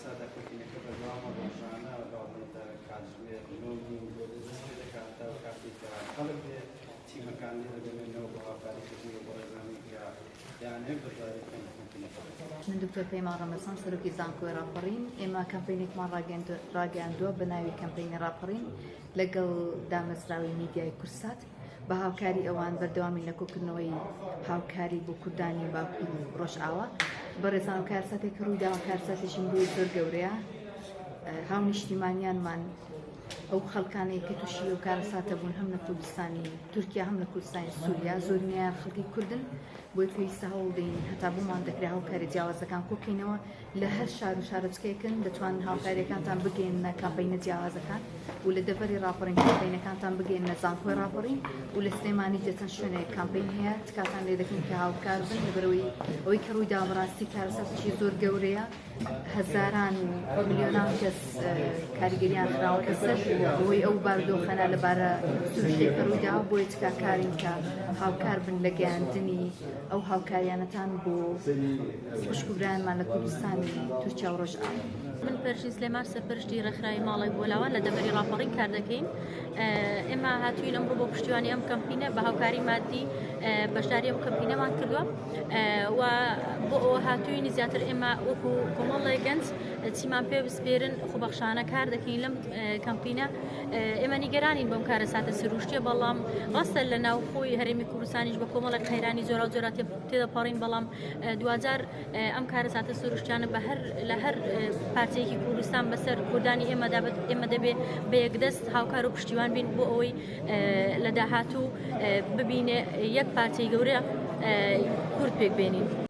سادة كوكينة كبرجوام وروشانا وقاعدة كاجوية نومي وجودة كاتا وكافيكا قلب تي مكان اللي بينه وبعض كثير ورزاني يعني بذلك كوكينة من دكتور پیمان رمضان سروکی زانکۆی راپەڕین ئێمە کەمپینێکمان ڕاگەاندووە بە ناوی کەمپینی راپەڕین لەگەڵ دامەزراوی میدیای کورسات بە هاوکاری ئەوان بەردەوامی لە کۆکردنەوەی هاوکاری بۆ کوردانی باکوور و ڕۆژئاوا بەڕێزان و کارساتێک ڕوویداوە کارساتێکی بۆی زۆر گەورەیە هاونیشتیمانیانمان ئەو خەڵکانەی کە تووشی و کارەساتە بوون هەم لە کوردستانی تورکیا هەم لە کوردستانی سووریا زۆرینەیان خەڵکی کوردن بۆی پێویستە هەوڵدەین هەتا بۆمان دەکرێت هاوکاری جیاوازەکان کۆکەینەوە لە هەر شار و شارەچکەیەکن دەتوانن هاوکاریەکانتان بگەێنە کامپەینە جیاوازەکان و لە دەڤەری راپەڕین کامپەینەکانتان بگەێنە زانکۆی راپەڕین و لە سلێمانی دێتن شوێنێک کامپەین هەیە تکاتان لێ دەکەین کە هاوکار بن لەبەرەوەی ئەوەی کە ڕوویدا بەڕاستی کارەساتێکی زۆر گەورەیە هەزاران و ملیۆنان کەس کاریگەریان خراوەتە سەر بۆی ئەو بارودۆخەنە لەبارە سروشتێک کە ڕوویدا بۆیە تکا کارین کە هاوکار بن لە گەیاندنی ئەو هاوکاریانەتان بۆ خوشکبرایانمان لە کوردستانی تورکیا و ڕۆژئاوا. من پەرژین سلێمان سەرپەرشتی ڕێکخراوی ماڵی بۆلاوان لە دەڤەری راپەڕین کار دەکەین. ئێمە هاتووین ئەمڕۆ بۆ پشتیوانی ئەم کەمپینە بە هاوکاری مادی بەشداری ئەم کەمپینەمان کردووە و بۆ ئەوە هاتووین زیاتر ئێمە وەکو کۆمەڵی گەنج چیمان پێ بسپێرن خۆبەخشانە کار دەکەین لەم کەمپینە. ئێمە نیگەرانین بەم کارەساتە سروشتیە بەڵام ڕاستە لە ناوخۆی هەرێمی کوردستانیش بە کۆمەڵێک خەیرانی زۆر و زۆرات تێدەپەڕین بەڵام دوجار ئەم کارەساتە سروشتیانە لە هەر پارچەیەکی کوردستان بەسەر کوردانی ئێمە دەبێت بە یەکدەست هاوکار و پشتیوان بین بۆ ئەوەی لە داهاتوو ببینێ یەک پارچەی گەورە کورد پێک بێنین.